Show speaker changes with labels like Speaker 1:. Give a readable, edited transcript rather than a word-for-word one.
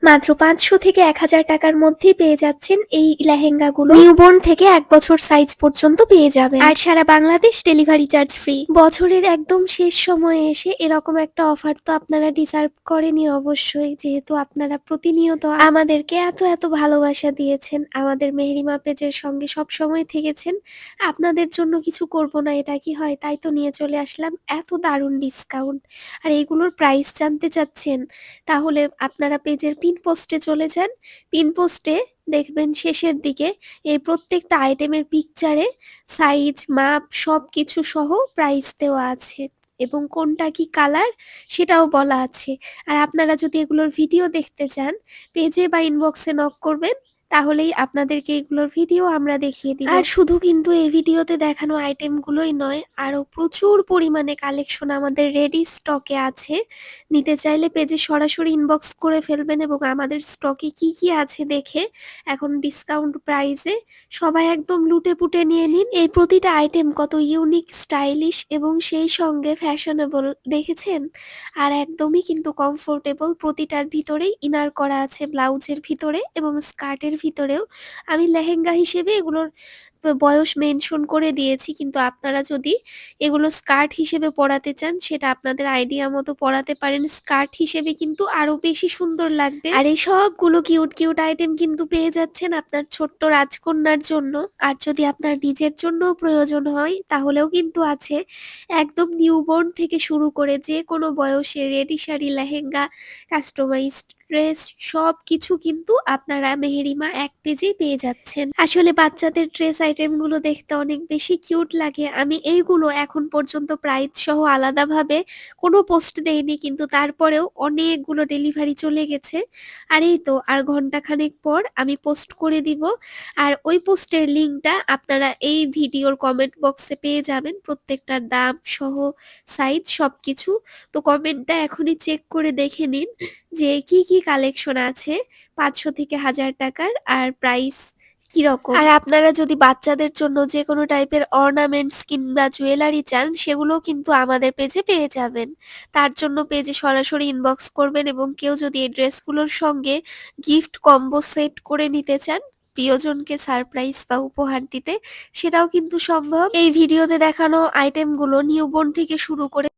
Speaker 1: মাত্র ৫০০ থেকে ১,০০০ টাকার মধ্যেই পেয়ে যাচ্ছেন এই লেহেঙ্গাগুলো। নিউবর্ন থেকে ১ বছর সাইজ পর্যন্ত পেয়ে যাবেন। আর সারা বাংলাদেশ ডেলিভারি চার্জ ফ্রি। বছরের একদম শেষ সময়ে এসে এরকম একটা অফার তো আপনারা ডিজার্ভ করেনই অবশ্যই, যেহেতু আপনারা প্রতিনিয়ত আমাদেরকে এত ভালোবাসা দিয়েছেন, আমাদের মেহেরিমা পেজের সঙ্গে সবসময় থেকেছেন। আপনাদের জন্য কিছু করব না এটা কি হয়? তাই তো নিয়ে চলে আসলাম এত দারুণ ডিসকাউন্ট। আর এইগুলোর প্রাইস জানতে চাচ্ছেন? তাহলে আপনারা পেজের পিন পোস্টে চলে যান। পিন পোস্টে দেখবেন শেষের দিকে এই প্রত্যেকটা আইটেমের পিকচারে সাইজ, মাপ সবকিছু সহ প্রাইস দেওয়া আছে এবং কোনটা কি কালার সেটাও বলা আছে। আর আপনারা যদি এগুলোর ভিডিও দেখতে চান, পেজে বা ইনবক্সে নক করবেন, তাহলেই আপনাদেরকে এগুলোর ভিডিও আমরা দেখিয়ে দিব। আর শুধু কিন্তু এই ভিডিওতে দেখানো আইটেমগুলোই নয়, আরো প্রচুর পরিমাণে কালেকশন আমাদের রেডি স্টকে আছে। নিতে চাইলে পেজে সরাসরি ইনবক্স করে ফেলবেন এবং আমাদের স্টকে কি আছে দেখে এখন ডিসকাউন্ট প্রাইসে সবাই একদম লুটে-পুটে নিয়ে নিন। এই প্রতিটা আইটেম কত ইউনিক, স্টাইলিশ এবং সেই সঙ্গে ফ্যাশনেবল দেখেছেন? আর একদমই কিন্তু কমফোর্টেবল। প্রতিটার ভিতরেই ইনার করা আছে, ব্লাউজের ভিতরে এবং স্কার্টের ভিতরেও। আমি লেহেঙ্গা হিসেবে এগুলোর বয়স মেনশন করে দিয়েছি, কিন্তু আপনারা যদি এগুলো স্কার্ট হিসেবে পরাতে চান সেটা আপনাদের আইডিয়া মতো পরাতে পারেন। স্কার্ট হিসেবে কিন্তু আরো বেশি সুন্দর লাগবে। আর এই সবগুলো কিউট আইটেম কিন্তু পেয়ে যাচ্ছেন আপনার ছোট্ট রাজকন্যার জন্য। আর যদি আপনার নিজের জন্য প্রয়োজন হয় তাহলেও কিন্তু আছে। একদম নিউবর্ন থেকে শুরু করে যে কোনো বয়সে ready sari, lehenga, customised dress সবকিছু কিন্তু আপনারা মেহেরিমা এক পেজেই পেয়ে যাচ্ছেন। আসলে বাচ্চাদের ড্রেস আইটেমগুলো দেখতে অনেক বেশি কিউট লাগে। আমি এইগুলো এখন পর্যন্ত প্রাইস সহ আলাদাভাবে কোনো পোস্ট দেইনি, কিন্তু তারপরেও অনেকগুলো ডেলিভারি চলে গেছে। আর এই তো আর ঘন্টাখানেক পর আমি পোস্ট করে দিব। আর ওই পোস্টের লিঙ্কটা আপনারা এই ভিডিওর কমেন্ট বক্সে পেয়ে যাবেন, প্রত্যেকটার দাম সহ সাইজ সবকিছু। তো কমেন্টটা এখনই চেক করে দেখে নিন যে কি কালেকশন আছে ৫০০ থেকে ১,০০০ টাকার আর প্রাইস কিরকম। আর আপনারা যদি বাচ্চাদের জন্য যে কোনো টাইপের অর্নামেন্টস কিংবা জুয়েলারি চান সেগুলোও কিন্তু আমাদের পেজে পেয়ে যাবেন। তার জন্য পেজে সরাসরি ইনবক্স করবেন এবং কেউ যদি এই ড্রেসগুলোর সঙ্গে গিফট কম্বো সেট করে নিতে চান প্রিয়জনকে সারপ্রাইজ বা উপহার দিতে, সেটাও কিন্তু সম্ভব। এই ভিডিওতে দেখানো আইটেমগুলো নিউবর্ন থেকে শুরু করে